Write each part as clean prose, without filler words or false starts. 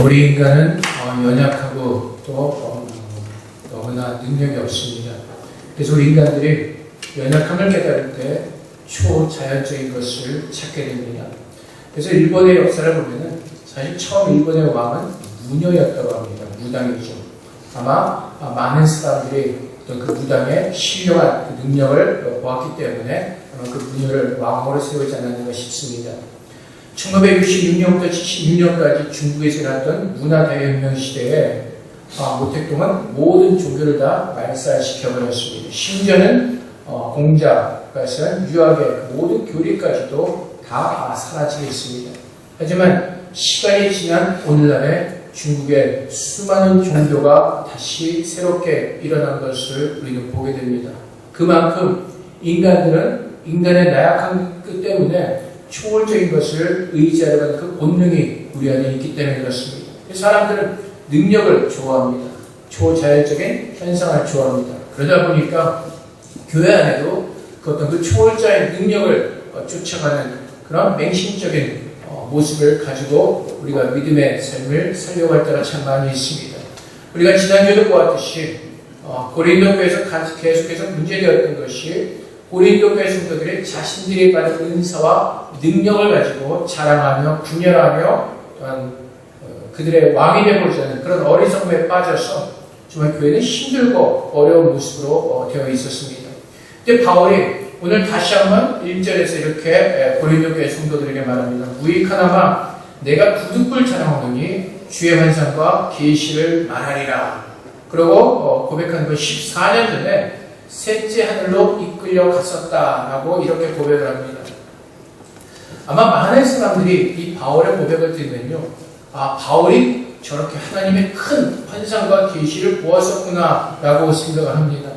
우리 인간은 연약하고 또 너무나 능력이 없습니다. 그래서 우리 인간들이 연약함을 깨달을 때 초자연적인 것을 찾게 됩니다. 그래서 일본의 역사를 보면은 사실 처음 일본의 왕은 무녀였다고 합니다. 무당이죠. 아마 많은 사람들이 어떤 그 무당의 신령한 그 능력을 보았기 때문에 아마 그 무녀를 왕으로 세우지 않았는가 싶습니다. 1966년부터 76년까지 중국에서 일어났던 문화대혁명 시대에 모택동은 모든 종교를 다 말살시켜버렸습니다. 심지어는 공자까지는 유학의 모든 교리까지도 다 사라지게 했습니다. 하지만 시간이 지난 오늘날에 중국의 수많은 종교가 다시 새롭게 일어난 것을 우리는 보게 됩니다. 그만큼 인간들은 인간의 나약한 것 때문에 초월적인 것을 의지하려고 하는 그 본능이 우리 안에 있기 때문에 그렇습니다. 사람들은 능력을 좋아합니다. 초자연적인 현상을 좋아합니다. 그러다 보니까 교회 안에도 그 어떤 그 초월자의 능력을 쫓아가는 그런 맹신적인 모습을 가지고 우리가 믿음의 삶을 살려고 할 때가 참 많이 있습니다. 우리가 지난주에도 보았듯이 고린도 교회에서 계속해서 문제되었던 것이 고린도 교회 성도들이 자신들이 받은 은사와 능력을 가지고 자랑하며 분열하며 또한 그들의 왕이 되고자 하는 그런 어리석음에 빠져서 정말 교회는 힘들고 어려운 모습으로 되어 있었습니다. 근데 바울이 오늘 다시 한번 1절에서 이렇게 고린도 교회 성도들에게 말합니다. 무익하나마 내가 부득불 자랑하노니 주의 환상과 계시를 말하리라. 그리고 고백한 것 14년 전에 셋째 하늘로 이끌려 갔었다라고 이렇게 고백을 합니다. 아마 많은 사람들이 이 바울의 고백을 들으면요, 바울이 저렇게 하나님의 큰 환상과 계시를 보았었구나라고 생각을 합니다.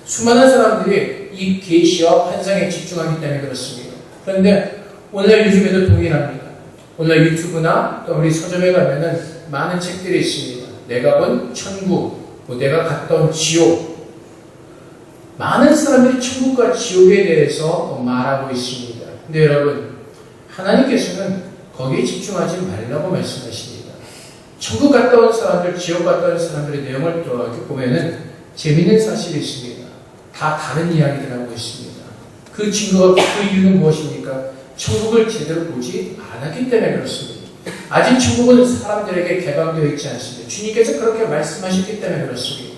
수많은 사람들이 이 계시와 환상에 집중하기 때문에 그렇습니다. 그런데 오늘날 요즘에도 동일합니다. 오늘날 유튜브나 또 우리 서점에 가면은 많은 책들이 있습니다. 내가 본 천국, 내가 갔다 온 지옥. 많은 사람들이 천국과 지옥에 대해서 말하고 있습니다. 근데 여러분, 하나님께서는 거기에 집중하지 말라고 말씀하십니다. 천국 갔다 온 사람들, 지옥 갔다 온 사람들의 내용을 또 이렇게 보면은 재미있는 사실이 있습니다. 다 다른 이야기를 하고 있습니다. 그 증거가, 그 이유는 무엇입니까? 천국을 제대로 보지 않았기 때문에 그렇습니다. 아직 천국은 사람들에게 개방되어 있지 않습니다. 주님께서 그렇게 말씀하셨기 때문에 그렇습니다.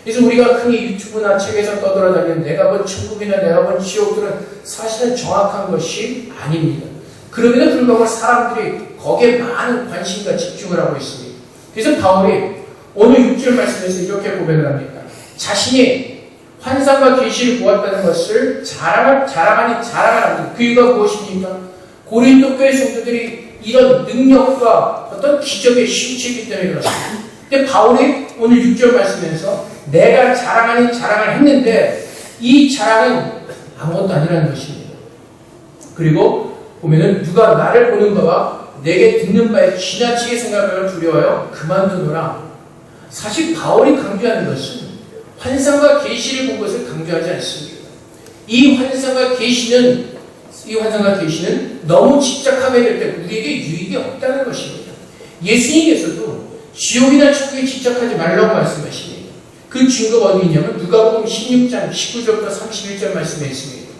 그래서 우리가 흔히 유튜브나 책에서 떠돌아다니는 내가 본 천국이나 내가 본 지옥들은 사실은 정확한 것이 아닙니다. 그럼에도 불구하고 사람들이 거기에 많은 관심과 집중을 하고 있습니다. 그래서 바울이 오늘 6절 말씀에서 이렇게 고백을 합니다. 자신이 환상과 계시를 보았다는 것을 자랑하는 그 이유가 무엇입니까? 고린도 교회 성도들이 이런 능력과 어떤 기적에 심취했기 때문에 그렇습니다. 근데 바울이 오늘 6절 말씀에서 내가 자랑을 했는데 이 자랑은 아무것도 아니라는 것입니다. 그리고 보면은 누가 나를 보는 바와 내게 듣는 바에 지나치게 생각하면 두려워요. 그만두노라. 사실 바울이 강조하는 것은 환상과 계시를 본 것을 강조하지 않습니다. 이 환상과 계시는 너무 집착하게 될 때 우리에게 유익이 없다는 것입니다. 예수님께서도 지옥이나 천국에 집착하지 말라고 말씀하십니다. 그 증거가 어디 있냐면 누가복음 16장 19절부터 31절 말씀에 있습니다.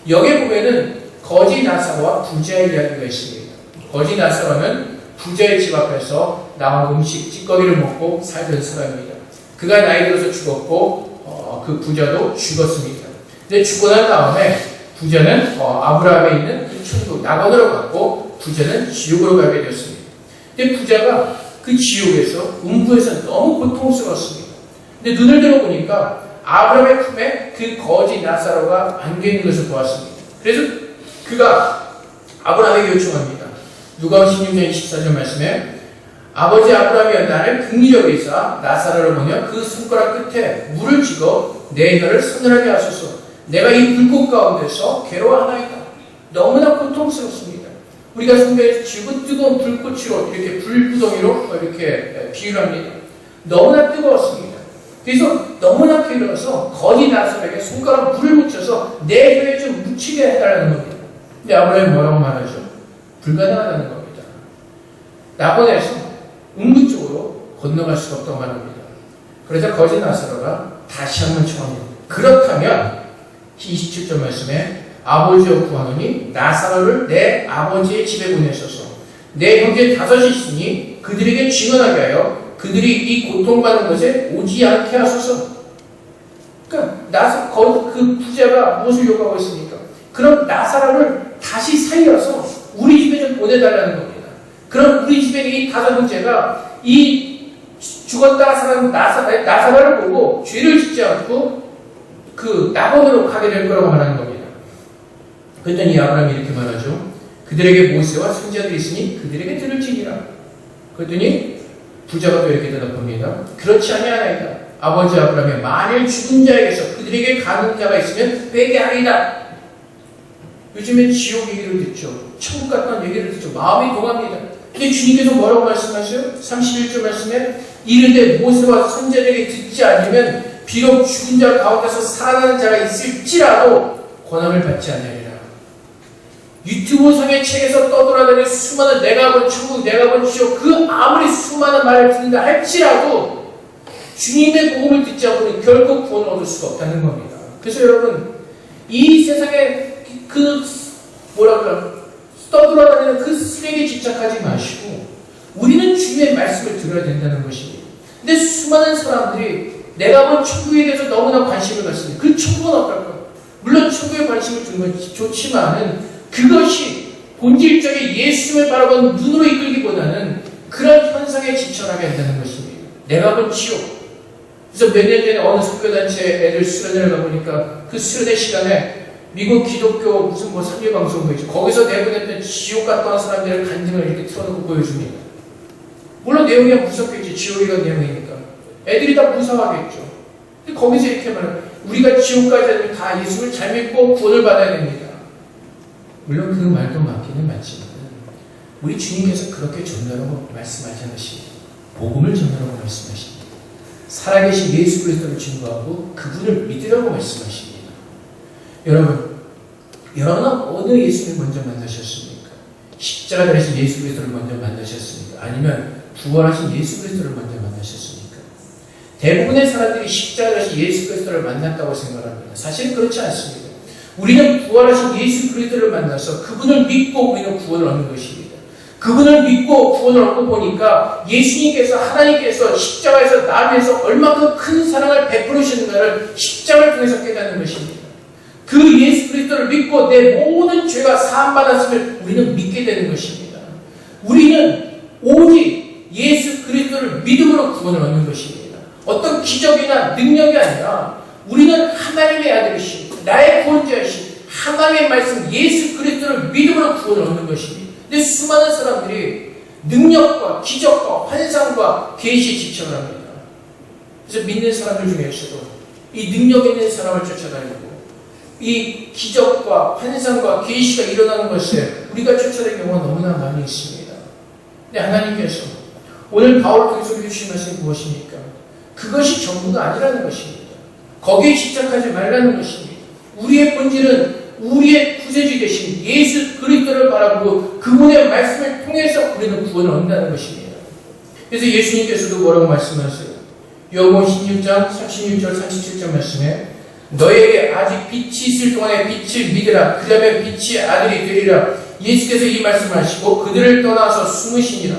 여기에 보면은 거지 나사로와 부자의 이야기가 있습니다. 거지 나사로는 부자의 집 앞에서 나온 음식, 찌꺼기를 먹고 살던 사람입니다. 그가 나이 들어서 죽었고 그 부자도 죽었습니다. 근데 죽고 난 다음에 부자는 아브라함에 있는 그 천국 낙원으로 갔고 부자는 지옥으로 가게 되었습니다. 근데 부자가 그 지옥에서 음부에서 너무 고통스러웠습니다. 근데 눈을 들어보니까 아브라함의 품에 그 거지 나사로가 안겨있는 것을 보았습니다. 그래서 그가 아브라함에게 요청합니다. 누가복음 16장 24절 말씀에 아버지 아브라함이여 나를 긍휼히 여기사 나사로를 보며 그 손가락 끝에 물을 찍어 내 혀를 서늘하게 하소서. 내가 이 불꽃 가운데서 괴로워하나이다. 너무나 고통스럽습니다. 우리가 성경에서 지구 뜨거운 불꽃으로 이렇게 불구덩이로 이렇게 비유를 합니다. 너무나 뜨거웠습니다. 그래서 너무나 괴로워서 거지 나사로에게 손가락 물을 묻혀서 내 혀에 좀 묻히게 해달라는 겁니다. 근데 아브라함이 뭐라고 말하죠? 불가능하다는 겁니다. 나보내서 음부 쪽으로 건너갈 수가 없다고 말합니다. 그러자 거지 나사로가 다시 한번 청합니다. 그렇다면 27절 말씀에 아버지여 구하노니 나사로를 내 아버지의 집에 보내소서. 내 형제 5이 있으니 그들에게 증언하게 하여 그들이 이 고통받는 것에 오지 않게 하소서. 그러니까 그 부자가 무엇을 요구하고 있습니까? 그럼 나사로를 다시 살려서 우리 집에 좀 보내달라는 겁니다. 그럼 우리 집에 이 5 형제가 이 죽었다가 살아난 나사로를 보고 죄를 짓지 않고 그 낙원으로 가게 될 거라고 말하는 겁니다. 그랬더니 아브라함이 이렇게 말하죠. 그들에게 모세와 선지자들이 있으니 그들에게 들을지니라. 그랬더니 부자가 또 이렇게 대답합니다. 그렇지 아니하나이다. 아버지 아브라함이 만일 죽은 자에게서 그들에게 가는 자가 있으면 빼게 하리이다. 요즘에 지옥 얘기를 듣죠. 천국 같다는 얘기를 듣죠. 마음이 동합니다. 근데 주님께서 뭐라고 말씀하세요? 31절 말씀에 이르되 모세와 선지자들에게 듣지 않으면 비록 죽은 자 가운데서 살아나는 자가 있을지라도 권함을 받지 않으리라. 유튜브상의 책에서 떠돌아다니는 수많은 내가 본 천국, 내가 본 지옥, 그 아무리 수많은 말을 듣는다 할지라도 주님의 복음을 듣지 않고는 결국 구원을 얻을 수가 없다는 겁니다. 그래서 여러분, 이 세상에 떠돌아다니는 그 쓰레기에 집착하지 마시고 우리는 주님의 말씀을 들어야 된다는 것입니다. 근데 수많은 사람들이 내가 본 천국에 대해서 너무나 관심을 갖습니다. 그 천국은 어떨까? 물론 천국에 관심을 두는 건 좋지만은 그것이 본질적인 예수님을 바라보는 눈으로 이끌기보다는 그런 현상에 집착하게 한다는 것입니다. 내가 본 지옥. 그래서 몇 년 전에 어느 선교단체 애들 수련회를 가보니까 그 수련회 시간에 미국 기독교 무슨 선교방송 보이죠. 거기서 내보냈던 지옥 갔다 온 사람들의 간증을 이렇게 틀어놓고 보여줍니다. 물론 내용이 무섭겠지. 지옥이란 내용이니까. 애들이 다 무서워하겠죠. 근데 거기서 이렇게 말해요. 우리가 지옥 가야 되면 다 예수를 잘 믿고 구원을 받아야 됩니다. 물론 그 말도 맞기는 맞지만 우리 주님께서 그렇게 전하라고 말씀하지 않으십니다. 복음을 전하라고 말씀하십니다. 살아계신 예수 그리스도를 증거하고 그분을 믿으라고 말씀하십니다. 여러분은 어느 예수를 먼저 만나셨습니까? 십자가 달리신 예수 그리스도를 먼저 만나셨습니까? 아니면 부활하신 예수 그리스도를 먼저 만나셨습니까? 대부분의 사람들이 십자가 달리신 예수 그리스도를 만났다고 생각합니다. 사실은 그렇지 않습니다. 우리는 부활하신 예수 그리스도를 만나서 그분을 믿고 우리는 구원을 얻는 것입니다. 그분을 믿고 구원을 얻고 보니까 예수님께서 하나님께서 십자가에서 나를 위해서 얼마큼 큰 사랑을 베풀으셨는가를 십자가를 통해서 깨닫는 것입니다. 그 예수 그리스도를 믿고 내 모든 죄가 사함받았음을 우리는 믿게 되는 것입니다. 우리는 오직 예수 그리스도를 믿음으로 구원을 얻는 것입니다. 어떤 기적이나 능력이 아니라 우리는 하나님의 아들이신 나의 구원자이신 하나님의 말씀 예수 그리스도를 믿음으로 구원을 얻는 것입니다. 근데 수많은 사람들이 능력과 기적과 환상과 계시에 집착을 합니다. 그래서 믿는 사람들 중에서도 이 능력 있는 사람을 쫓아다니고 이 기적과 환상과 계시가 일어나는 것에 우리가 쫓아다니는 경우가 너무나 많이 있습니다. 근데 하나님께서 오늘 바울을 통해서 우리에게 주신 말씀이 무엇입니까? 그것이 전부가 아니라는 것입니다. 거기에 집착하지 말라는 것입니다. 우리의 본질은 우리의 구세주 되신 예수 그리스도를 바라보고 그분의 말씀을 통해서 우리는 구원을 얻는다는 것입니다. 그래서 예수님께서도 뭐라고 말씀하세요? 요한복음 16장 36절 37절 말씀에 너에게 아직 빛이 있을 동안에 빛을 믿으라. 그러면 빛이 아들이 되리라. 예수께서 이 말씀을 하시고 그들을 떠나서 숨으시니라.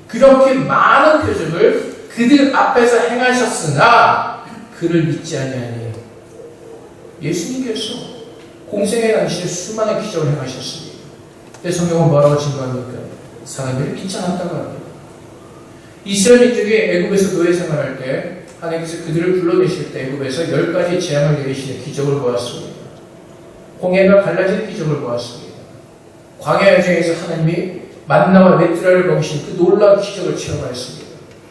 그렇게 많은 표적을 그들 앞에서 행하셨으나 그를 믿지 아니하니. 예수님께서 공생의 당시에 수많은 기적을 행하셨습니다. 근데 성경은 뭐라고 증거합니까? 사람들이 귀찮았다고 합니다. 이스라엘 민족이 애굽에서 노예 생활할 때 하나님께서 그들을 불러내실 때 애굽에서 10가지 재앙을 내리시는 기적을 보았습니다. 홍해가 갈라진 기적을 보았습니다. 광야 여정에서 하나님이 만나와 메뚜라를 먹이신 그 놀라운 기적을 체험하였습니다.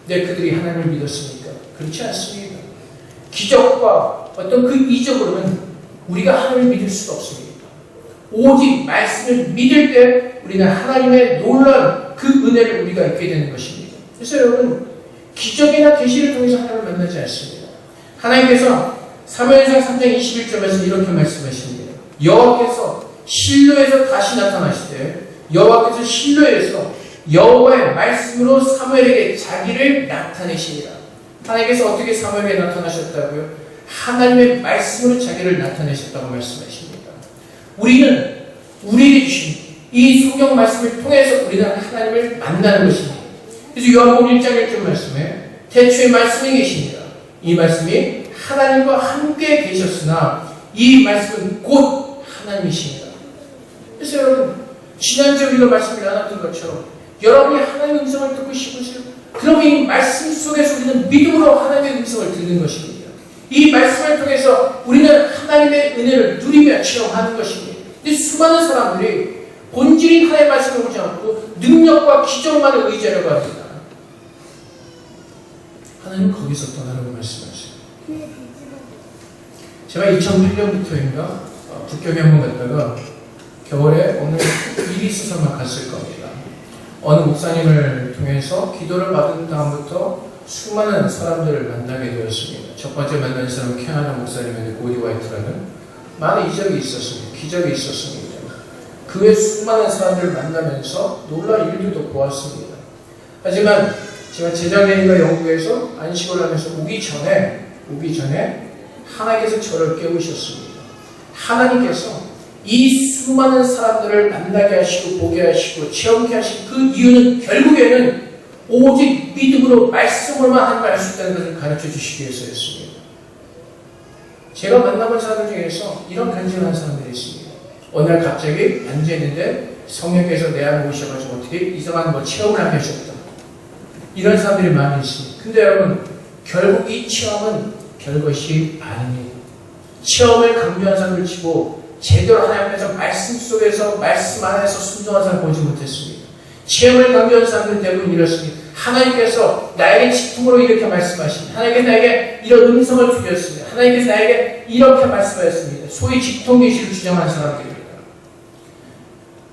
근데 그들이 하나님을 믿었습니까? 그렇지 않습니다. 기적과 어떤 그 이적으로는 우리가 하나님을 믿을 수가 없습니다. 오직 말씀을 믿을 때 우리는 하나님의 놀라운 그 은혜를 우리가 잊게 되는 것입니다. 그래서 여러분 기적이나 계시를 통해서 하나님을 만나지 않습니다. 하나님께서 사무엘상 3장 21절에서 이렇게 말씀하십니다. 여호와께서 실로에서 다시 나타나실 때 여호와께서 실로에서 여호와의 말씀으로 사무엘에게 자기를 나타내십니다. 하나님께서 어떻게 사무엘에게 나타나셨다고요? 하나님의 말씀으로 자기를 나타내셨다고 말씀하십니다. 우리는 우리에게 주신 이 성경 말씀을 통해서 우리는 하나님을 만나는 것입니다. 그래서 요한복음 1장 1절 말씀에 태초에 말씀이 계십니다. 이 말씀이 하나님과 함께 계셨으나 이 말씀은 곧 하나님이십니다. 그래서 여러분, 지난주에 우리가 말씀을 나눴던 것처럼 여러분이 하나님의 음성을 듣고 싶으세요? 그럼 이 말씀 속에서 우리는 믿음으로 하나님의 음성을 듣는 것입니다. 이 말씀을 통해서 우리는 하나님의 은혜를 누리며 체험하는 것입니다. 근데 수많은 사람들이 본질인 하나님의 말씀을 보지 않고 능력과 기적만을 의지하려고 합니다. 하나님 거기서 떠나라고 말씀하세요. 제가 2008년부터인가 북경에 한번 갔다가 겨울에 오늘 일이 있어서만 갔을 겁니다. 어느 목사님을 통해서 기도를 받은 다음부터 수많은 사람들을 만나게 되었습니다. 첫 번째 만난 사람은 캐나다 목사님인데 고디 화이트라는 많은 이적이 있었습니다. 기적이 있었습니다. 그 외 수많은 사람들을 만나면서 놀랄 일들도 보았습니다. 하지만 제가 재작년인가 영국에서 안식을 하면서 오기 전에 하나님께서 저를 깨우셨습니다. 하나님께서 이 수많은 사람들을 만나게 하시고 보게 하시고 체험케 하신 그 이유는 결국에는 오직 믿음으로 말씀으로만 하나님을 알 수 있다는 것을 가르쳐 주시기 위해서였습니다. 제가 만나본 사람들 중에서 이런 간증을 한 사람들이 있습니다. 어느 날 갑자기 앉아있는데 성령께서 내 안에 오셔가지고 어떻게 이상한 체험을 하게 하셨다. 이런 사람들이 많이 있습니다. 근데 여러분, 결국 이 체험은 별것이 아닙니다. 체험을 강조한 사람들 치고 제대로 하나님 앞에서 말씀 속에서 말씀 안에서 순종한 사람 보지 못했습니다. 체험을 강조한 사람들은 대부분 이렇습니다. 하나님께서 나에게 직통으로 이렇게 말씀하십니다. 하나님께서 나에게 이런 음성을 주셨습니다. 하나님께서 나에게 이렇게 말씀하셨습니다. 소위 직통 계시를 주장한 사람들입니다.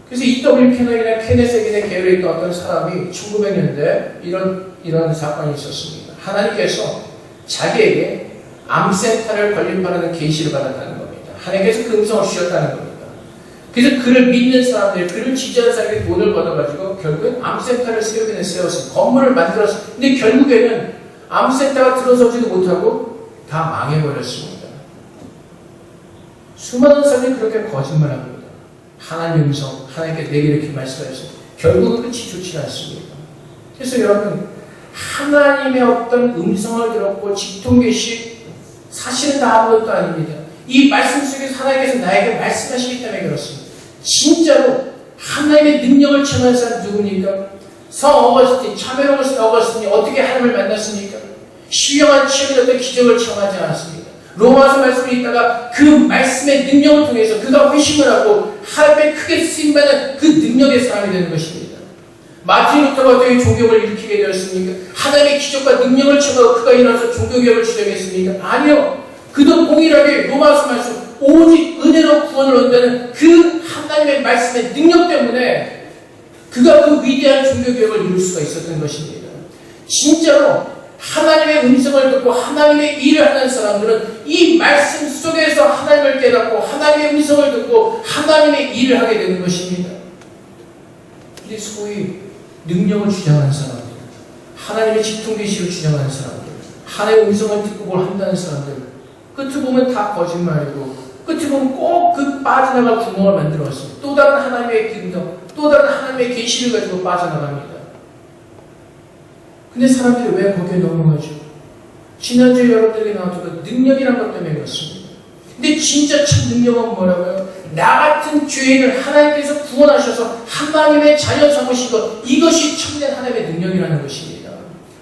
그래서 E.W. 케너이나 케네스 에긴의 계열에 있던 어떤 사람이 1900년대 이런 사건이 있었습니다. 하나님께서 자기에게 암센터를 걸림받는 계시를 받았다는 겁니다. 하나님께서 그 음성을 주셨다는 겁니다. 그래서 그를 믿는 사람들, 그를 지지하는 사람들이 돈을 받아가지고 결국엔 암센터를 세우기는 세웠습니다. 건물을 만들었습니다. 근데 결국에는 암센터가 들어서지도 못하고 다 망해버렸습니다. 수많은 사람들이 그렇게 거짓말합니다. 하나님의 음성, 하나님께 내게 이렇게 말씀하셨습니다. 결국은 끝이 좋지 않습니다. 그래서 여러분, 하나님의 어떤 음성을 들었고 직통계시 사실은 다 아무것도 아닙니다. 이 말씀 속에서 하나님께서 나에게 말씀하시기 때문에 그렇습니다. 진짜로 하나님의 능력을 체험한 사람 누굽니까? 성 어거스틴, 참외 어거스틴이 어떻게 하나님을 만났습니까? 신령한 체험의 어떤 기적을 체험하지 않았습니다. 로마서 말씀을 읽다가 그 말씀의 능력을 통해서 그가 회심을 하고 하나님의 크게 쓰임받는 그 능력의 사람이 되는 것입니다. 마틴 루터가 어떻게 종교를 일으키게 되었습니까? 하나님의 기적과 능력을 체험하고 그가 일어나서 종교개혁을 주장했습니까? 아니요. 그도 동일하게 로마서 말씀 오직 은혜로 구원을 얻는다는 그 하나님의 말씀의 능력 때문에 그가 그 위대한 종교개혁을 이룰 수가 있었던 것입니다. 진짜로 하나님의 음성을 듣고 하나님의 일을 하는 사람들은 이 말씀 속에서 하나님을 깨닫고 하나님의 음성을 듣고 하나님의 일을 하게 되는 것입니다. 이게 소위 능력을 주장하는 사람들, 하나님의 직통계시를 주장하는 사람들, 하나님의 음성을 듣고 뭘 한다는 사람들, 끝을 보면 다 거짓말이고 끝을 보면 꼭 그 빠져나갈 구멍을 만들어왔습니다. 또 다른 하나님의 기름, 또 다른 하나님의 계시를 가지고 빠져나갑니다. 근데 사람들이 왜 거기에 넘어가죠? 지난주에 여러분들에게 나왔던 그 능력이란 것 때문에 그렇습니다. 근데 진짜 참 능력은 뭐라고요? 나 같은 죄인을 하나님께서 구원하셔서 하나님의 자녀 삼으신 것, 이것이 참된 하나님의 능력이라는 것입니다.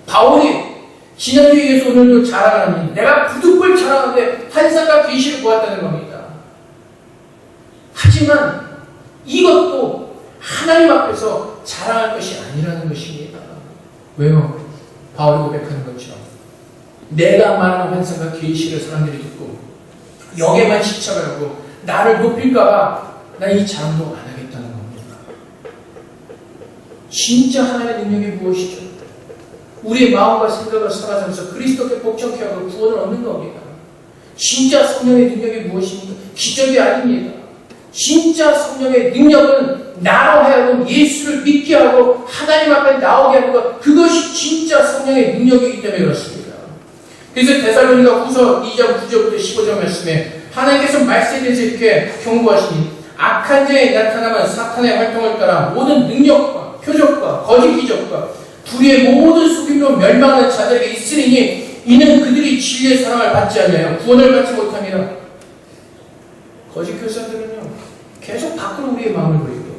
바울이 지난주에 의해서 오늘도 자랑합니다. 내가 부득불 자랑하는데 환상과 계시를 보았다는 겁니다. 하지만 이것도 하나님 앞에서 자랑할 것이 아니라는 것입니다. 왜요? 바울이 고백하는 것처럼 내가 말하는 환상과 계시를 사람들이 듣고 여기에만 집착을 하고 나를 높일까봐 나 이 자랑도 안 하겠다는 겁니다. 진짜 하나님의 능력이 무엇이죠? 우리의 마음과 생각을 사라져서 그리스도께 복종케 하고 구원을 얻는 겁니다. 진짜 성령의 능력이 무엇입니까? 기적이 아닙니다. 진짜 성령의 능력은 나로 하여금 예수를 믿게 하고 하나님 앞에 나오게 하는 것, 그것이 진짜 성령의 능력이기 때문에 그렇습니다. 그래서 데살로니가 후서 2장 9절부터 15절 말씀에 하나님께서 말씀에 대해서 이렇게 경고하시니 악한 자에 나타나면 사탄의 활동을 따라 모든 능력과 표적과 거짓 기적과 불의의 모든 속임으로 멸망하는 자들에게 있으리니 이는 그들이 진리의 사랑을 받지 않냐요 구원을 받지 못함이라. 거짓 교사들은요 계속 밖으로 우리의 마음을 보입니다.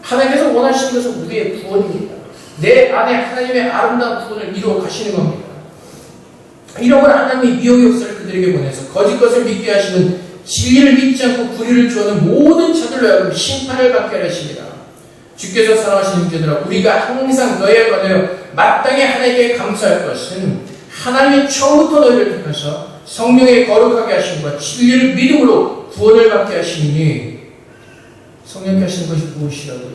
하나님께서 원하시는 것은 우리의 구원입니다. 내 안에 하나님의 아름다운 구원을 이루어 가시는 겁니다. 이런 걸 하나님이 미혹의 역사를 그들에게 보내서 거짓 것을 믿게 하시는 진리를 믿지 않고 불의를 주어는 모든 자들로 하여금 심판을 받게 하십니다. 주께서 사랑하시는 형제들아, 우리가 항상 너희에 관하여 마땅히 하나님께 감사할 것은 하나님이 처음부터 너희를 택하사 성령에 거룩하게 하심과 진리를 믿음으로 구원을 받게 하시니. 성령께 하시는 것이 무엇이라고요?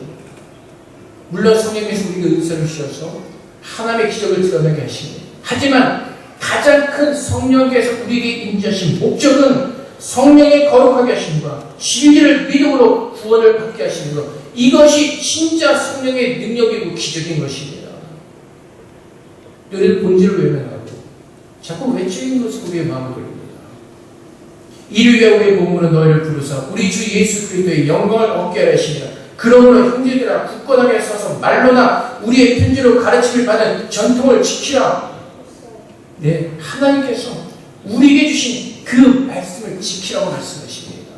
물론 성령께서 우리가 은사를 주셔서 하나님의 기적을 드러나게 하십니다. 하지만 가장 큰 성령께서 우리에게 임재하신 목적은 성령의 거룩하게 하심과 진리를 믿음으로 구원을 받게 하시는 것, 이것이 진짜 성령의 능력이고 기적인 것입니다. 너희들 본질을 외면하고 자꾸 외적인 것을 우리의 마음을 돌립니다. 이를 위하여 우리의 몸으로 너희를 부르사 우리 주 예수 그리스도의 영광을 얻게 하려 하십니다. 그러므로 형제들아, 굳건하게 서서 말로나 우리의 편지로 가르침을 받은 전통을 지키라. 네, 하나님께서 우리에게 주신 그 말씀을 지키라고 말씀하십니다.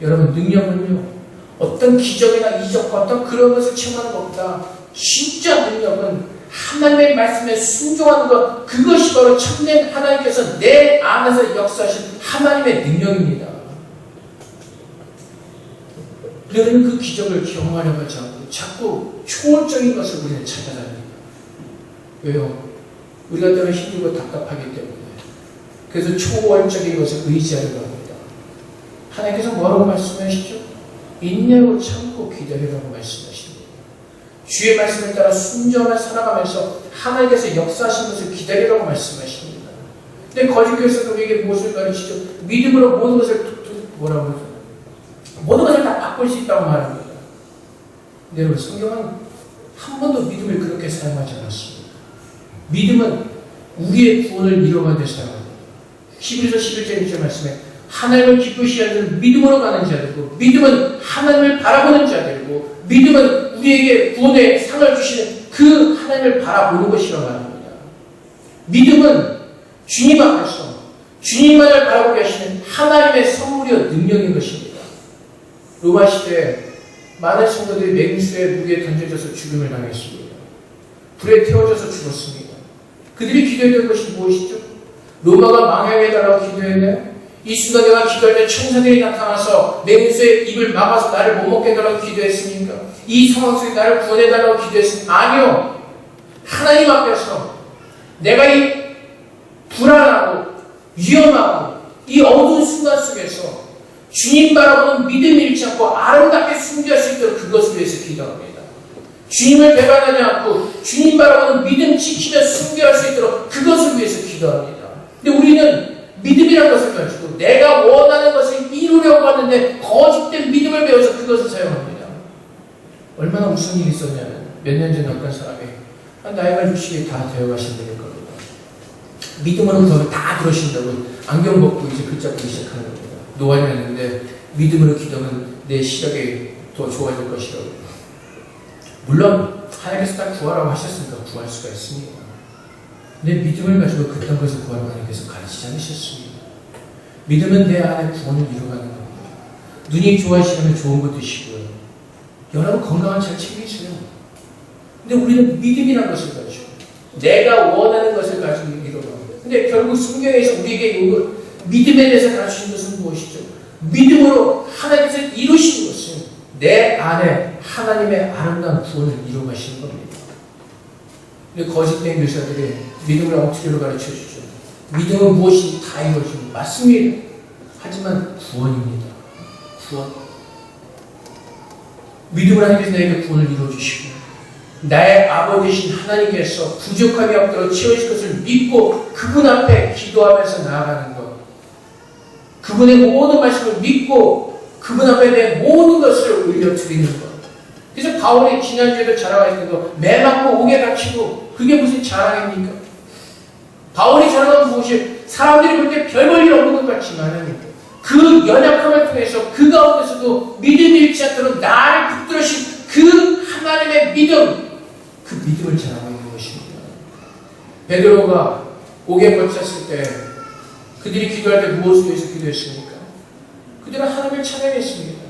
여러분, 능력은요 어떤 기적이나 이적과 어떤 그런 것을 체험하는 것보다 진짜 능력은 하나님의 말씀에 순종하는 것, 그것이 바로 참된 하나님께서 내 안에서 역사하신 하나님의 능력입니다. 우리는 그 기적을 경험하려고 하지 않고 자꾸 초월적인 것을 우리는 찾아다닙니다. 왜요? 우리가 때로 힘들고 답답하기 때문에. 그래서 초월적인 것을 의지하려고 합니다. 하나님께서 뭐라고 말씀하시죠? 인내로 참고 기다리라고 말씀하십니다. 주의 말씀을 따라 순전한 살아가면서 하나님께서 역사하신 것을 기다리라고 말씀하십니다. 근데 거짓 교사도 우리에게 무엇을 가르치죠? 믿음으로 모든 것을 뭐라고 하죠? 모든 것을 다 바꿀 수 있다고 말합니다. 근데 여러분, 성경은 한 번도 믿음을 그렇게 사용하지 않았습니다. 믿음은 우리의 구원을 이루어가는 데 사용합니다. 히브리서 11장 1절 말씀에 하나님을 기쁘시게 하는 믿음으로 가는 자들이고, 믿음은 하나님을 바라보는 자들이고, 믿음은 우리에게 구원의 상을 주시는 그 하나님을 바라보는 것이라고 말합니다. 믿음은 주님 앞에서 주님만을 바라보게 하시는 하나님의 선물이요 능력인 것입니다. 로마 시대에 많은 성도들이 맹수의 무게에 던져져서 죽음을 당했습니다. 불에 태워져서 죽었습니다. 그들이 기도했던 것이 무엇이죠? 로마가 망하게 해달라고 기도했나요? 이 순간 내가 기도할 때 천사들이 나타나서 맹수의 입을 막아서 나를 못 먹게 해달라고 기도했습니까? 이 상황 속에 나를 구원해달라고 기도했습니까? 아니요. 하나님 앞에서 내가 이 불안하고 위험하고 이 어두운 순간 속에서 주님 바라보는 믿음 잃지 않고 아름답게 순교할 수 있도록 그것을 위해서 기도합니다. 주님을 배반하지 않고 주님 바라보는 믿음 지키며 순교할 수 있도록 그것을 위해서 기도합니다. 근데 우리는 믿음이라는 것을 가지고 내가 원하는 것을 이루려고 하는데 거짓된 믿음을 배워서 그것을 사용합니다. 얼마나 무슨 일이 있었냐면 몇 년 전에 어떤 사람이 나이가 60이 다 되어가신 분일 겁니다. 믿음으로 더 다 그러신다고 안경 벗고 이제 글자 보기 시작하는 겁니다. 노안이 왔는데 믿음으로 기도하면 내 시력이 더 좋아질 것이라고. 물론 하나님께서 딱 구하라고 하셨으니까 구할 수가 있습니다. 내 믿음을 가지고 그딴 것을 구하라고 하나님께서 가르치지 않으셨습니다. 믿음은 내 안에 구원을 이루어가는 겁니다. 눈이 좋아지시면 좋은 거 드시고요. 여러분 건강을 잘 챙기세요. 근데 우리는 믿음이라는 것을 가지고 내가 원하는 것을 가지고 이루어갑니다. 근데 결국 성경에서 우리에게 믿음에 대해서 가르치는 것은 무엇이죠? 믿음으로 하나님께서 이루시는 것은 내 안에 하나님의 아름다운 구원을 이루어가시는 겁니다. 근데 거짓된 교사들이 믿음을 엉터리로 가르쳐주죠. 믿음은 무엇이든 다 이루어지고 맞습니다. 하지만 구원입니다. 구원. 믿음을 하나님께서 내게 구원을 이루어주시고 나의 아버지신 하나님께서 부족함이 없도록 채워질 것을 믿고 그분 앞에 기도하면서 나아가는 것, 그분의 모든 말씀을 믿고 그분 앞에 내 모든 것을 올려드리는 것, 그래서 바울이 지난주에도 자랑했던 매 맞고 옥에 갇히고 그게 무슨 자랑입니까? 바울이 자랑한 무엇이 사람들이 볼 때 별 볼 일 없는 것 같지만 그 연약함을 통해서 그 가운데서도 믿음이 잃지 않도록 나를 붙들으신 그 하나님의 믿음, 그 믿음을 자랑하고 있는 것입니다. 베드로가 옥에 갇혔을 때 그들이 기도할 때 무엇을 위해서 기도했습니까? 그들은 하나님을 찬양했습니다.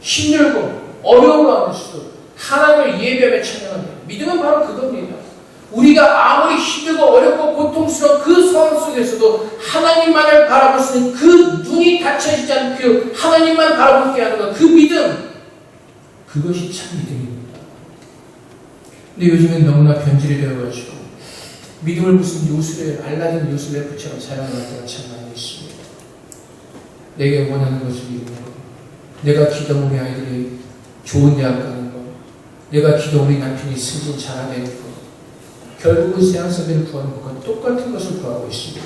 힘들고 어려운 가운데서도 하나님을 예배하며 찬양합니다. 믿음은 바로 그겁니다. 우리가 아무리 힘들고 어렵고 고통스러운 그 상황 속에서도 하나님만을 바라볼 수 있는 그 눈이 닫혀지지 않는 그 하나님만 바라보게 하는 것, 그 믿음, 그것이 참 믿음입니다. 근데 요즘엔 너무나 변질이 되어가지고 믿음을 무슨 요술에, 알라딘 요술 래프처럼 사용하는 때가 참 많이 있습니다. 내게 원하는 것을 이루는 것, 내가 기도한 우리 아이들이 좋은 대학 가는 것, 내가 기도한 우리 남편이 승진 잘하는 것, 결국은 세상사들을 구하는 것과 똑같은 것을 구하고 있습니다.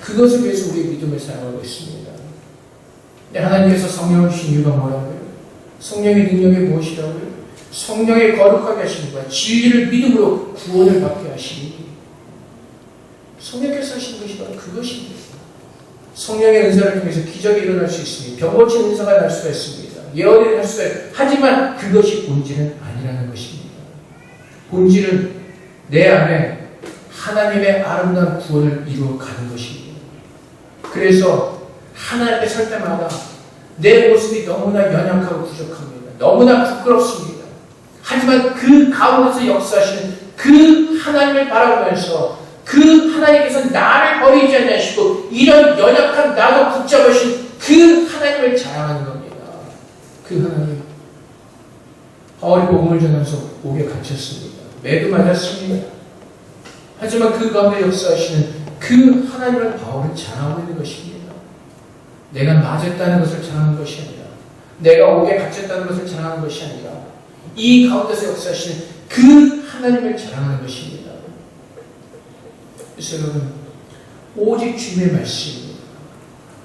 그것을 위해서 우리의 믿음을 사용하고 있습니다. 근데 하나님께서 성령을 주신 이유가 뭐라고요? 성령의 능력이 무엇이라고요? 성령의 거룩하게 하시는 거야. 진리를 믿음으로 구원을 받게 하시니 성령께서 하신 것이 바로 그것입니다. 성령의 은사를 통해서 기적이 일어날 수 있으니 병 고치는 은사가 날 수가 있습니다. 예언을 할 수가 있습니다. 하지만 그것이 본질은 아니라는 것입니다. 본질은 내 안에 하나님의 아름다운 구원을 이루어가는 것입니다. 그래서 하나님 앞에 설 때마다 내 모습이 너무나 연약하고 부족합니다. 너무나 부끄럽습니다. 하지만 그 가운데서 역사하시는 그 하나님을 바라보면서 그 하나님께서 나를 버리지 않으시고 이런 연약한 나도 붙잡으신 그 하나님을 자랑하는 겁니다. 그 하나님. 바울이 복음을 전하면서 옥에 갇혔습니다. 매도 맞았습니다. 하지만 그 가운데 역사하시는 그 하나님을 바울은 자랑하고 있는 것입니다. 내가 맞았다는 것을 자랑하는 것이 아니라 내가 옥에 갇혔다는 것을 자랑하는 것이 아니라 이 가운데서 역사하시는 그 하나님을 자랑하는 것입니다. 그래서 여러분 오직 주님의 말씀입니다.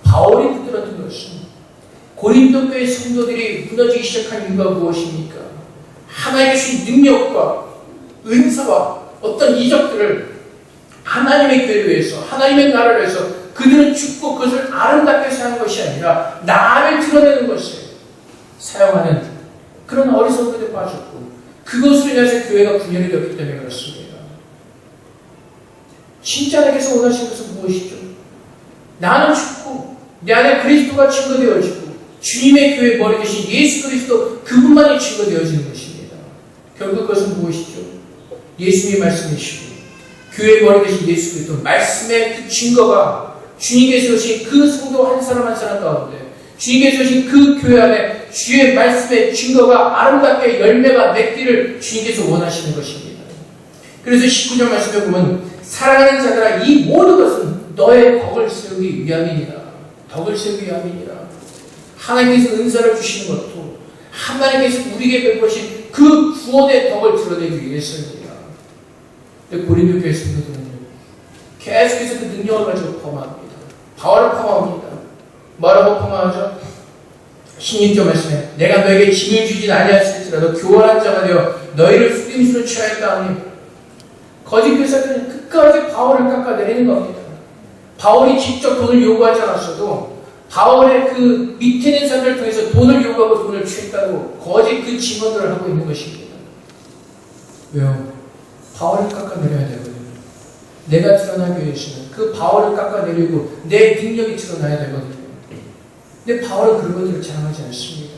바울이 붙들었던 것은 고린도 교회 성도들이 무너지기 시작한 이유가 무엇입니까? 하나님의 주신 능력과 은사와 어떤 이적들을 하나님의 교회를 위해서 하나님의 나라를 위해서 그들은 죽고 그것을 아름답게 사용한 것이 아니라 나를 드러내는 것을 사용하는 그런 어리석음에 빠졌고 그것으로 인해서 교회가 분열이 되었기 때문에 그렇습니다. 진짜 내게서 원하시는 것은 무엇이죠? 나는 죽고 내 안에 그리스도가 증거되어지고 주님의 교회 머리 대신 예수 그리스도 그분만이 증거되어지는 것입니다. 결국 그것은 무엇이죠? 예수님의 말씀이시고 교회 머리 대신 예수 그리스도 말씀의 그 증거가 주님께서 오신 그 성도 한 사람 한 사람 가운데 주님께서 오신 그 교회 안에 주의 말씀의 증거가 아름답게 열매가 맺기를 주님께서 원하시는 것입니다. 그래서 19절 말씀에 보면 사랑하는 자들아 이 모든 것은 너의 덕을 세우기 위함이니라. 덕을 세우기 위함이니라. 하나님께서 은사를 주시는 것도 하나님께서 우리에게 베푸신 그 구원의 덕을 드러내기 위해서입니다. 근데 고린도 교회 성도들은요 계속해서 그 능력을 가지고 폄하합니다. 바울을 폄하합니다. 뭐라고 폄하하죠? 16절 말씀에 내가 너에게 짐을 주진 아니하였을지라도 교활한 자가 되어 너희를 속임수로 취하였다 하니 거짓 교사들은 끝까지 바울을 깎아내리는 겁니다. 바울이 직접 돈을 요구하지 않았어도 바울의 그 밑에 있는 사람들을 통해서 돈을 요구하고 돈을 취했다고 거짓 그 증언들을 하고 있는 것입니다. 왜요? 바울을 깎아내려야 되거든요. 내가 드러나기 위해서는 그 바울을 깎아내리고 내 능력이 드러나야 되거든요. 근데 바울은 그런 것들을 자랑하지 않습니다.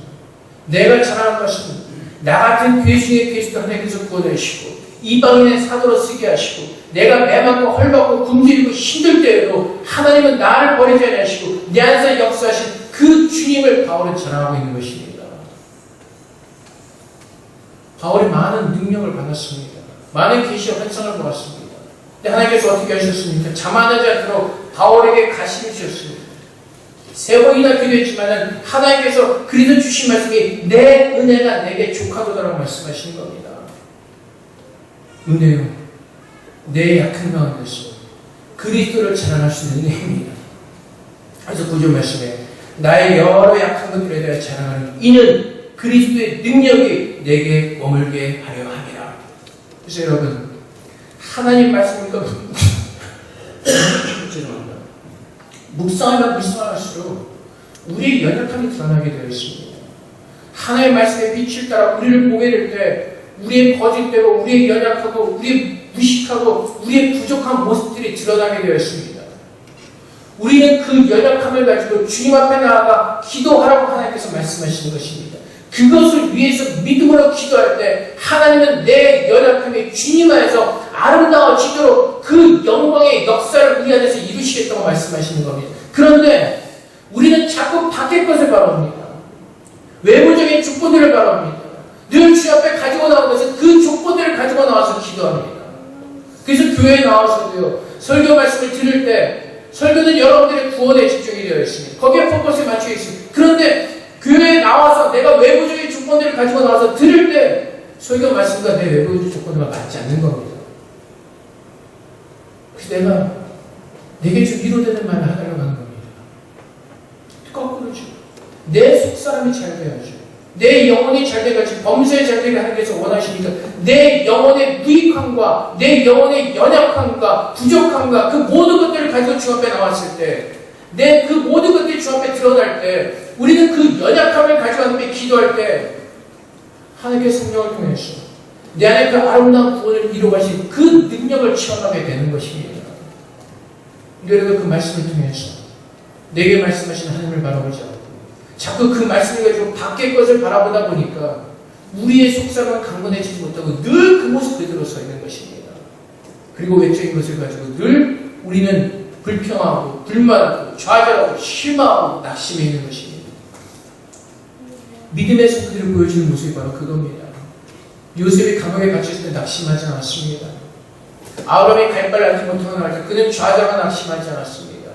내가 자랑할 것은 나 같은 괴수의 괴수도 하나님께서 구원하시고 이방인의 사도로 쓰게 하시고 내가 매맞고 헐벗고 굶주리고 힘들 때에도 하나님은 나를 버리지 않으시고 내 안에서 역사하신 그 주님을 바울은 자랑하고 있는 것입니다. 바울이 많은 능력을 받았습니다. 많은 계시와 환상을 보았습니다. 근데 하나님께서 어떻게 하셨습니까? 자만하지 않도록 바울에게 가시를 주셨습니다. 3번이나 기도했지만 하나님께서 그리스도 주신 말씀이 내 은혜가 내게 족하도다라고 말씀하시는 겁니다. 은혜요. 내 약한 가운데서 그리스도를 자랑할 수 있는 은혜입니다. 그래서 9절 말씀에 나의 여러 약한 것들에 대해 자랑하는 이는 그리스도의 능력이 내게 머물게 하려 함이라. 그래서 여러분, 하나님 말씀을 죄송합니다. 묵상하면 묵상할수록 우리의 연약함이 드러나게 되어 있습니다. 하나님의 말씀의 빛을 따라 우리를 보게 될 때 우리의 거짓대로 우리의 연약하고 우리의 무식하고 우리의 부족한 모습들이 드러나게 되어 있습니다. 우리는 그 연약함을 가지고 주님 앞에 나아가 기도하라고 하나님께서 말씀하시는 것입니다. 그것을 위해서 믿음으로 기도할 때 하나님은 내 연약함이 주님 안에서 아름다워지도록 그 영광의 역사를 우리 안에서 이루시겠다고 말씀하시는 겁니다. 그런데 우리는 자꾸 밖의 것을 바라봅니다. 외부적인 조건들을 바라봅니다. 늘 주 앞에 가지고 나온 것은 그 조건들을 가지고 나와서 기도합니다. 그래서 교회에 나와서도요, 설교 말씀을 들을 때 설교는 여러분들의 구원에 집중이 되어 있습니다. 거기에 포커스에 맞춰 있습니다. 그런데 교회에 나와서 내가 외부적인 조건들을 가지고 나와서 들을 때 설교 말씀과 내 외부적인 조건과 맞지 않는 겁니다. 그래서 내게 좀 위로되는 말을 하려고 하는 겁니다. 거꾸로죠. 내 속사람이 잘 돼야죠. 내 영혼이 잘 돼가지고 범죄에 잘 되게 하나님께서 원하시니까 내 영혼의 무익함과 내 영혼의 연약함과 부족함과 그 모든 것들을 가지고 주 앞에 나왔을 때 내 그 모든 것들이 주 앞에 드러날 때 우리는 그 연약함을 가지고 하나님께 기도할 때 하나님의 성령을 통해서 내 안에 그 아름다운 구원을 이루어가신 그 능력을 체험하게 되는 것입니다. 여러분, 그 말씀을 통해서 내게 말씀하시는 하나님을 바라보지 않고 자꾸 그 말씀을 가지고 밖의 것을 바라보다 보니까 우리의 속사람은 강건해지지 못하고 늘 그 모습 그대로 서 있는 것입니다. 그리고 외적인 것을 가지고 늘 우리는 불평하고 불만하고 좌절하고 실망하고 낙심해 있는 것입니다. 믿음의 성도들을 보여주는 모습이 바로 그겁니다. 요셉이 감옥에 갇혔을 때 낙심하지 않았습니다. 아브라함이 갈 바를 알지 못하는 날 때 그는 좌절하고 낙심하지 않았습니다.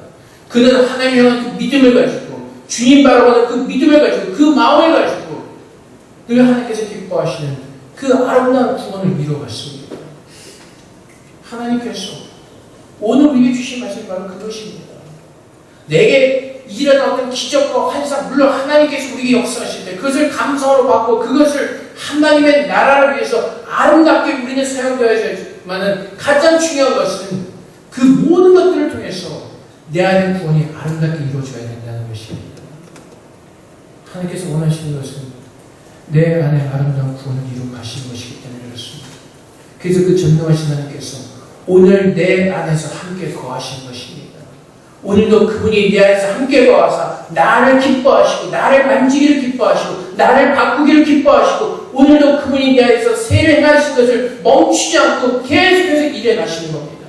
그는 하나님을 향한 그 믿음을 가지고 주님 바라보는 그 믿음을 가지고 그 마음을 가지고 늘 하나님께서 기뻐하시는 그 아름다운 구원을 이루어갔습니다. 하나님께서 오늘 우리에게 주신 말씀이 바로 그것입니다. 내게 일어난 어떤 기적과 환상, 물론 하나님께서 우리에게 역사하실 때 그것을 감사로 받고 그것을 하나님의 나라를 위해서 아름답게 우리는 사용되어야지만은 가장 중요한 것은 그 모든 것들을 통해서 내 안의 구원이 아름답게 이루어져야 된다는 것입니다. 하나님께서 원하시는 것은 내 안에 아름다운 구원을 이루어 가시는 것이기 때문에 그렇습니다. 그래서 그 전능하신 하나님께서 오늘 내 안에서 함께 거하시는 것입니다. 오늘도 그분이 내 안에서 함께 거하사 나를 기뻐하시고 나를 만지기를 기뻐하시고 나를 바꾸기를 기뻐하시고 오늘도 그분이 내 안에서 세를 행하신 것을 멈추지 않고 계속해서 일해 나시는 겁니다.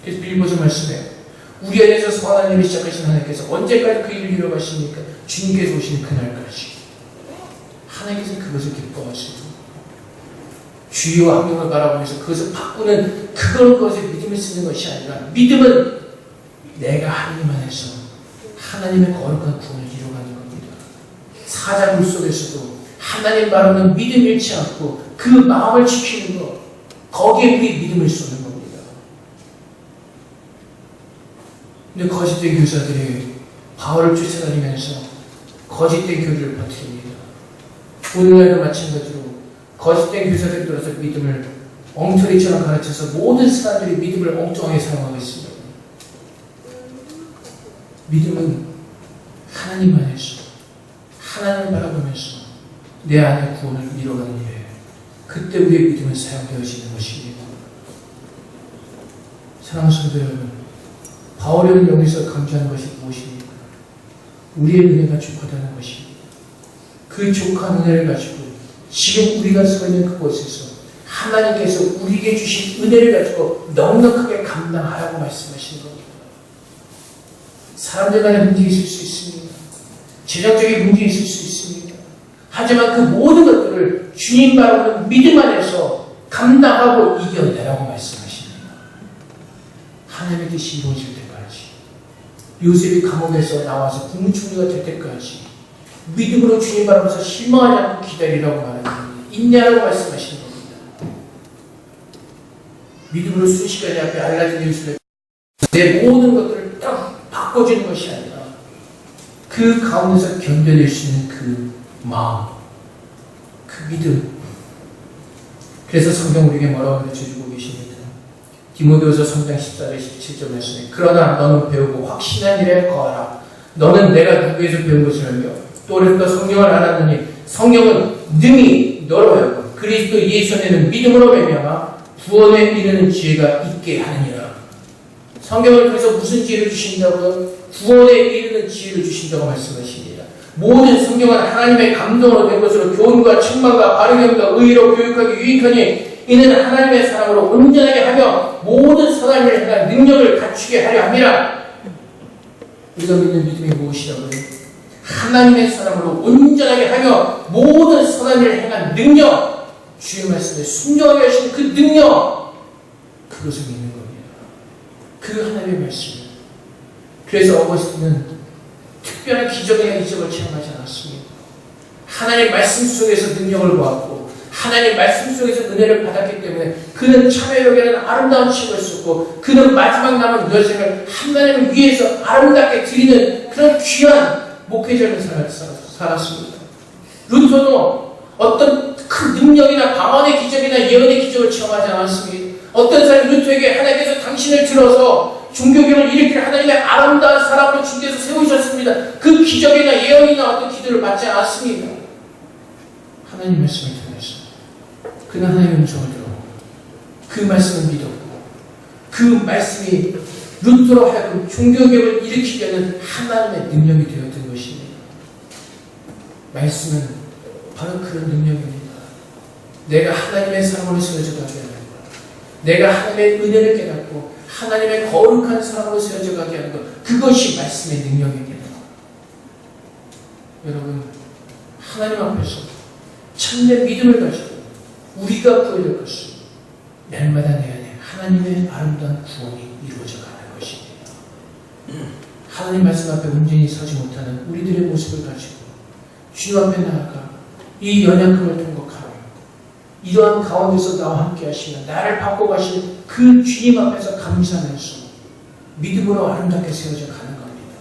그래서 빌보서 말씀에 우리 안에서 선한 일을 시작하신 하나님께서 언제까지 그 일을 이루어가십니까? 주님께서 오시는 그날까지. 하나님께서 그것을 기뻐하시고 주의와 환경을 바라보면서 그것을 바꾸는 그것을 믿음을 쓰는 것이 아니라 믿음은 내가 하나님 안에서 하나님의 거룩한 구원을 이루어가는 겁니다. 사자굴 속에서도 하나님 바라보는 믿음 잃지 않고 그 마음을 지키는 것, 거기에 우리 믿음을 쏟는 겁니다. 근데 거짓된 교사들이 바울을 쫓아다니면서 거짓된 교리를 퍼뜨립니다. 오늘날도 마찬가지로 거짓된 교사들이 들어서 믿음을 엉터리처럼 가르쳐서 모든 사람들이 믿음을 엉뚱하게 사용하고 있습니다. 믿음은 하나님 안에서 하나님을 바라보면서 내 안의 구원을 이루어가는 일에 그때 우리의 믿음은 사용되어지는 것입니다. 사랑하는 성도 여러분, 바울이 여기서 강조하는 것이 무엇입니까? 우리의 은혜가 족하다는 것입니다. 그 족한 은혜를 가지고 지금 우리가 서 있는 그곳에서 하나님께서 우리에게 주신 은혜를 가지고 넉넉하게 감당하라고 말씀하시는 겁니다. 사람들 간에 문제 있을 수 있습니다. 재정적인 문제 있을 수 있습니다. 하지만 그 모든 것들을 주님 바라보는 믿음 안에서 감당하고 이겨내라고 말씀하십니다. 하나님의 뜻이 이루어질 때까지, 요셉이 감옥에서 나와서 국무총리가 될 때까지 믿음으로 주님 바라보면서 실망하지 않고 기다리라고 말합니다. 인내하라고 말씀하시는 겁니다. 믿음으로 순식간에 앞에 알라딘 예수를 내 모든 것들을 딱 바꿔주는 것이 아니라 그 가운데서 견뎌낼 수 있는 그 마음, 그 믿음. 그래서 성경 우리에게 뭐라고 가르쳐주고 계십니까? 디모데후서 3장 14절 17절 말씀에 그러나 너는 배우고 확신한 일에 거하라. 너는 내가 누구에서 배운 것을 알며 또 오랫동안 성경을 알았느니 성경은 능히 너로 하여금 그리스도 예수 안에는 믿음으로 말미암아 구원에 이르는 지혜가 있게 하느니라. 성경을 통해서 무슨 지혜를 주신다고요? 구원에 이르는 지혜를 주신다고 말씀하십니다. 모든 성경은 하나님의 감동으로 된 것으로 교훈과 책망과 바르gem과 의로 교육하기 유익하니 이는 하나님의 사랑으로 온전하게 하며 모든 선한 일을 행할 능력을 갖추게 하려 함이라. 우리가 믿는 믿음이 무엇이라고요? 하나님의 사랑으로 온전하게 하며 모든 선한 일을 행한 능력, 주의 말씀에 순종하게 하신 그 능력, 그것을 믿는 겁니다. 그 하나님의 말씀. 그래서 어거스틴은 특별한 기적이나 이적을 체험하지 않았습니다. 하나님의 말씀 속에서 능력을 보았고 하나님의 말씀 속에서 은혜를 받았기 때문에 그는 참회역에는 아름다운 책을 썼고 그는 마지막 남은 여생을 하나님을 위해서 아름답게 드리는 그런 귀한 목회자를 살았습니다. 루터도 어떤 큰 능력이나 방언의 기적이나 예언의 기적을 체험하지 않았습니다. 어떤 사람이 루터에게 하나님께서 당신을 들어서 종교개혁을 일으킬 하나님의 아름다운 사람으로 주께서 세우셨습니다. 그 기적이나 예언이나 어떤 기도를 받지 않았습니다. 하나님 말씀을 통해서 그는 하나님의 음성을 들었고 그 말씀을 믿었고 그 말씀이 루터로 하여금 종교개혁을 일으키려는 하나님의 능력이 되었던 것입니다. 말씀은 바로 그런 능력입니다. 내가 하나님의 사랑으로 세워져 가게 하는 것, 내가 하나님의 은혜를 깨닫고 하나님의 거룩한 사랑으로 세워져 가게 하는 것, 그것이 말씀의 능력입니다. 여러분, 하나님 앞에서 참된 믿음을 가지고 우리가 구해야 될 것은 날마다 내 안에 하나님의 아름다운 구원이 이루어져 가는 것입니다. 하나님 말씀 앞에 온전히 서지 못하는 우리들의 모습을 가지고 주님 앞에 나아가 이 연약함을 통곡하며 이러한 가운데서 나와 함께 하시며 나를 바꿔가시는 그 주님 앞에서 감사하면서 믿음으로 아름답게 세워져 가는 겁니다.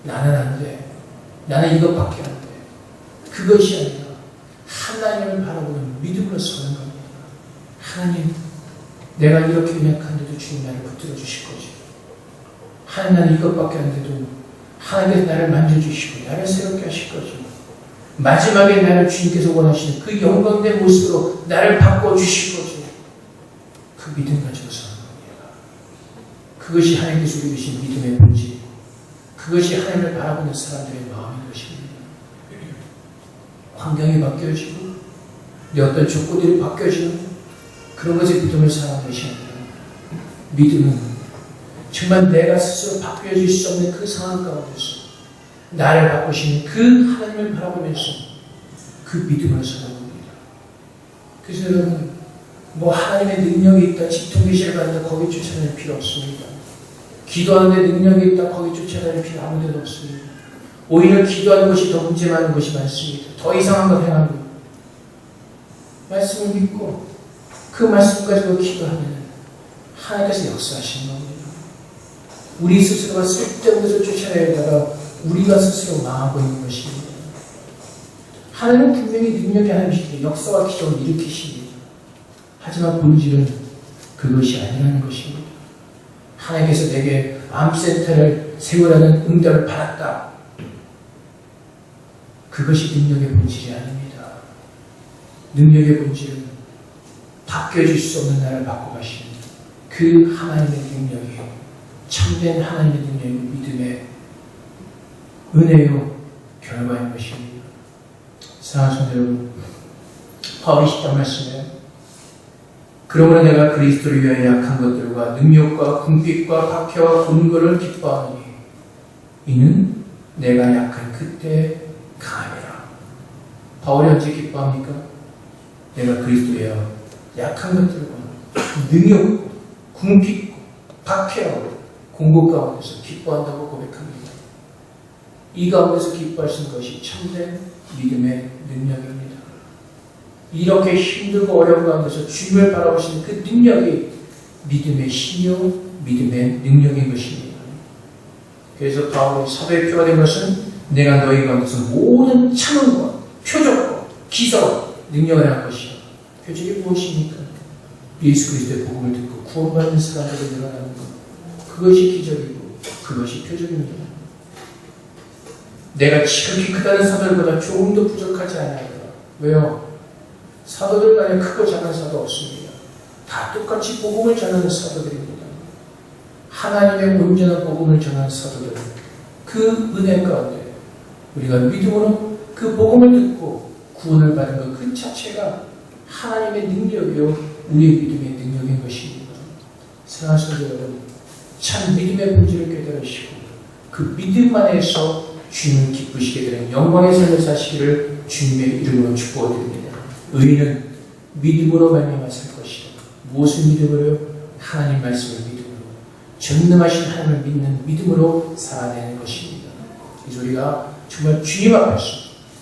나는 안 돼. 나는 이것밖에 안 돼. 그것이 아니라 하나님을 바라보는 믿음으로 서는 겁니다. 하나님, 내가 이렇게 연약한데도 주님 나를 붙들어 주실 거지. 하나님, 나는 이것밖에 안 돼도 하나님께서 나를 만져주시고 나를 새롭게 하실 거지. 마지막에 나를 주님께서 원하시는 그 영광된 모습으로 나를 바꿔주실 거지. 그 믿음 가지고 서는 겁니다. 그것이 하나님께서 우리 주신 믿음의 본질이고 그것이 하나님을 바라보는 사람들의 마음인 것입니다. 환경이 바뀌어지고 내 어떤 조건들이 바뀌어지는 그런 것에 믿음을 사랑하는 것이 아니라 믿음은 정말 내가 스스로 바뀌어질 수 없는 그 상황 가운데서 나를 바꾸시는 그 하나님을 바라보면서 그 믿음을 서는 겁니다. 그래서 여러분, 하나님의 능력이 있다, 직통계시를 받는다, 거기 쫓아다닐 필요 없습니다. 기도하는데 능력이 있다, 거기 쫓아다닐 필요 아무 데도 없습니다. 오히려 기도하는 것이 더 문제 많은 것이 많습니다. 더 이상한 걸 행하고 말씀을 믿고 그 말씀 가지고 기도하면 하나님께서 역사하시는 겁니다. 우리 스스로가 쓸데없는 것을 쫓아내다가 우리가 스스로 망하고 있는 것입니다. 하나님은 분명히 능력이 하나님이시기에 역사와 기적을 일으키십니다. 하지만 본질은 그것이 아니라는 것입니다. 하나님께서 내게 암센터를 세우라는 응답을 받았다. 그것이 능력의 본질이 아닙니다. 능력의 본질은 바뀌어질 수 없는 나를 바꿔가시는 그 하나님의 능력이 참된 하나님의 능력이고 믿음의 은혜요 결과인 것입니다. 사랑하는 성도 여러분, 바울이 10장 말씀에 그러므로 내가 그리스도를 위하여 약한 것들과 능력과 궁핍과 박해와 곤고를 기뻐하노니 이는 내가 약한 그때 강함이라. 바울이 언제 기뻐합니까? 내가 그리스도에 약한 것들과 능력, 궁핍, 박해와 공고 가운데서 기뻐한다고 고백합니다. 이 가운데서 기뻐하시는 것이 참된 믿음의 능력입니다. 이렇게 힘들고 어려운 가운데서 주님을 바라보시는 그 능력이 믿음의 신요, 믿음의 능력인 것입니다. 그래서 바울의 사도의 표가 된 것은 내가 너희 가운데서 모든 참음과 표적과 기사와 능력을 한 것이요. 표적이 무엇입니까? 예수 그리스도의 복음을 듣고 구원받는 사람들이 늘어나는 것. 그것이 기적이고 그것이 표적입니다. 내가 지극히 크다는 사도들보다 조금도 부족하지 않아요. 왜요? 사도들 간에 크고 작은 사도 없습니다. 다 똑같이 복음을 전하는 사도들입니다. 하나님의 온전한 복음을 전하는 사도들. 그 은혜 가운데 우리가 믿음으로 그 복음을 듣고 구원을 받은 것 그 자체가 하나님의 능력이요 우리의 믿음의 능력인 것입니다. 사랑하는 성도 여러분, 참 믿음의 본질을 깨달으시고 그 믿음 안에서 주님을 기쁘시게 되는 영광의 삶을 사시기를 주님의 이름으로 축복드립니다. 의인은 믿음으로 말미암아 살 것이다. 무엇을 믿음으로요? 하나님 말씀을 믿음으로, 전능하신 하나님을 믿는 믿음으로 살아내는 것입니다. 그래서 우리가 정말 주님 앞에서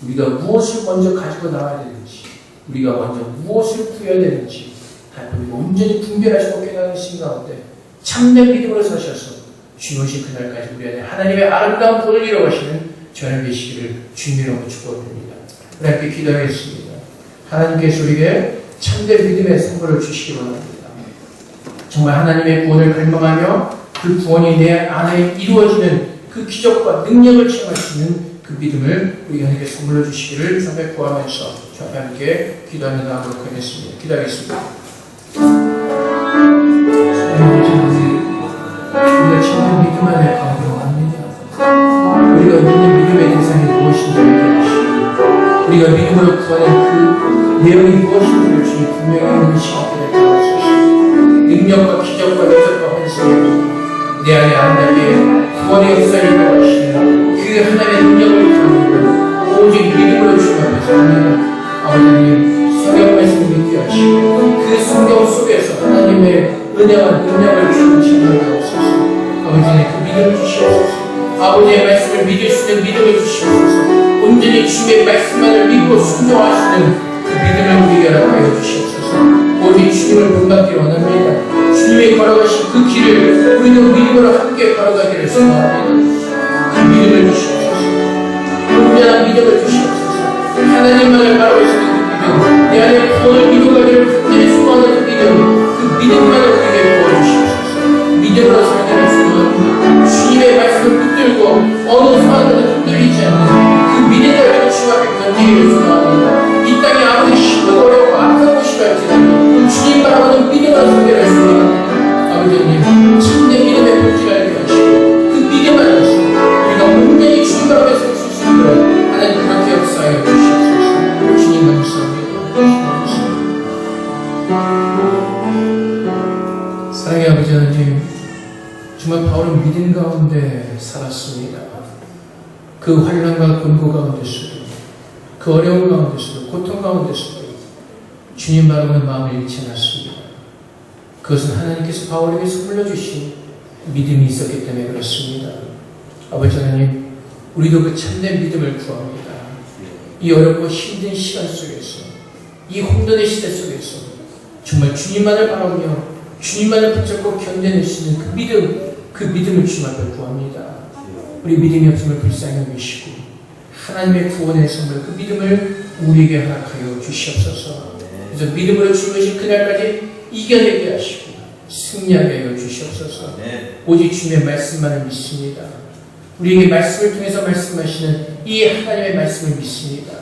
우리가 무엇을 먼저 가지고 나와야 되는지, 우리가 먼저 무엇을 구해야 되는지 하나님이 온전히 분별하시고 깨달으신 가운데 참된 믿음으로 사셔서 주님 오신 그날까지 우리 안에 하나님의 아름다운 복을 이루어가시는 저녁 되시기를 주님으로 축복드립니다. 하나님께 기도하겠습니다. 하나님께서 우리에게 참된 믿음의 선물을 주시기 원합니다. 정말 하나님의 구원을 갈망하며 그 구원이 내 안에 이루어지는 그 기적과 능력을 체험할 수 있는 그 믿음을 우리 하나님께 선물로 주시기를 정말 구하면서 저 앞에 함께 기도하는 마음으로 고하겠습니다. 기도하겠습니다. 우리가 참된 믿음 안에 강구합니다. 우리가 믿는 믿음의 대상이 무엇인지 알게 하시고 우리가 믿음으로 구하는 그 내용이 무엇인지를 주님 분명히 하는 시간이 되게 하옵소서. 능력과 기적과 기적과 환상이 내 안에 아름답게 구원의 역사를 이루어가시는 그 하나님의 능력을 감사합니다. 오직 믿음으로 주님 앞에서 아버지님 성경 말씀을 믿게 하시고 그 성경 속에서 하나님의 은혜와 능력을 주님 체험하게 하옵소서. 아버지님 그 믿음을 주시옵소서. 아버지의 말씀을 믿을 수 있는 믿음을 주시옵소서. 온전히 주님의 말씀만을 믿고 순종하시는 그 믿음을 우리에게 허락하여 주시옵소서. 오직 주님을 본받기 원합니다. 주님이 걸어가신 그 길을 우리는 믿음으로 함께 걸어가기를 소망합니다. 그 믿음을 주시옵소서. 온전한 믿음을 주시옵소서. 하나님만을 바라보시는 그 믿음, 내 안에 구원을 이루어가기를 간절히 소망하는 그 믿음, 그 믿음만을 우리에게 부어주시옵소서. 믿음으로 살기를 소망합니다. 주님의 말씀을 붙들고 어느 상황에도 흔들리지 않는 그 믿음을 가지고 주님 앞에 견디기를 소망합니다. 이 땅에 아무리 힘들고 어렵고 악한 곳이 갈지라도 주님 바라보는 믿음으로 살기를 소망합니다. 아버지님 참된 믿음의 본질을 알게 하시고 그 믿음 안에서 우리가 온전히 주님 바라보며 설 수 있도록 하나님 그렇게 역사하여 주시옵소서. 주님 감사합니다. 사랑의 아버지 하나님, 정말 바울은 믿음 가운데 살았습니다. 그 환난과 곤고 가운데서도, 그 어려움 가운데서도, 고통 가운데서도 주님 바라보는 마음을 잃지 않았습니다. 그것은 하나님께서 바울에게 선물로 주신 믿음이 있었기 때문에 그렇습니다. 아버지 하나님, 우리도 그 참된 믿음을 구합니다. 이 어렵고 힘든 시간 속에서, 이 혼돈의 시대 속에서 정말 주님만을 바라보며 주님만을 붙잡고 견뎌낼 수 있는 그 믿음을 주님 앞에 구합니다. 우리 믿음이 없음을 불쌍히 여기시고 하나님의 구원의 선물 그 믿음을 우리에게 허락하여 주시옵소서. 그래서 믿음으로 주무신 그날까지 이겨내게 하시고 승리하게 하여 주시옵소서. 오직 주님의 말씀만을 믿습니다. 우리에게 말씀을 통해서 말씀하시는 이 하나님의 말씀을 믿습니다.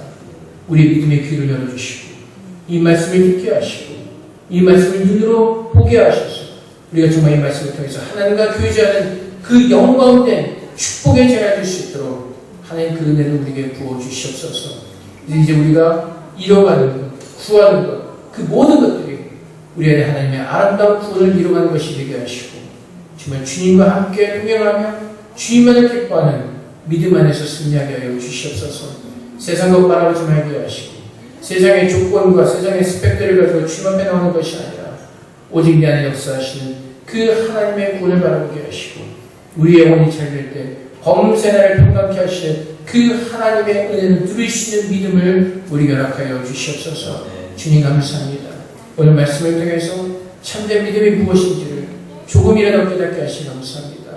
우리의 믿음의 귀를 열어주시고 이 말씀을 듣게 하시고 이 말씀을 눈으로 보게 하셔서 우리가 정말 이 말씀을 통해서 하나님과 교제하는 그 영광된 축복의 자리가 될 수 있도록 하나님 그 은혜를 우리에게 부어주시옵소서. 이제 우리가 이뤄가는 것, 구하는 것, 그 모든 것들이 우리 안에 하나님의 아름다운 구원을 이뤄가는 것이 되게 하시고 정말 주님과 함께 동행하며 주님만을 기뻐하는 믿음 안에서 승리하게 하여 주시옵소서. 세상 것 바라보지 말게 하시고 세상의 조건과 세상의 스펙들을 가지고 주님 앞에 나오는 것이 아니라 오직 내 안에 역사하시는 그 하나님의 구원을 바라보게 하시고 우리의 영혼이 잘될 때 범세 날을 평강케 하시는 그 하나님의 은혜를 누릴 수 있는 믿음을 우리에게 허락하여 주시옵소서. 주님 감사합니다. 오늘 말씀을 통해서 참된 믿음이 무엇인지를 조금이라도 깨닫게 하시니 감사합니다.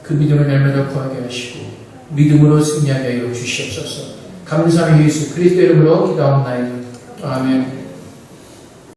그 믿음을 날마다 구하게 하시고 믿음으로 승리하게 하여 주시옵소서. 감사하며 예수 그리스도 이름으로 기도하옵나이다. 아멘.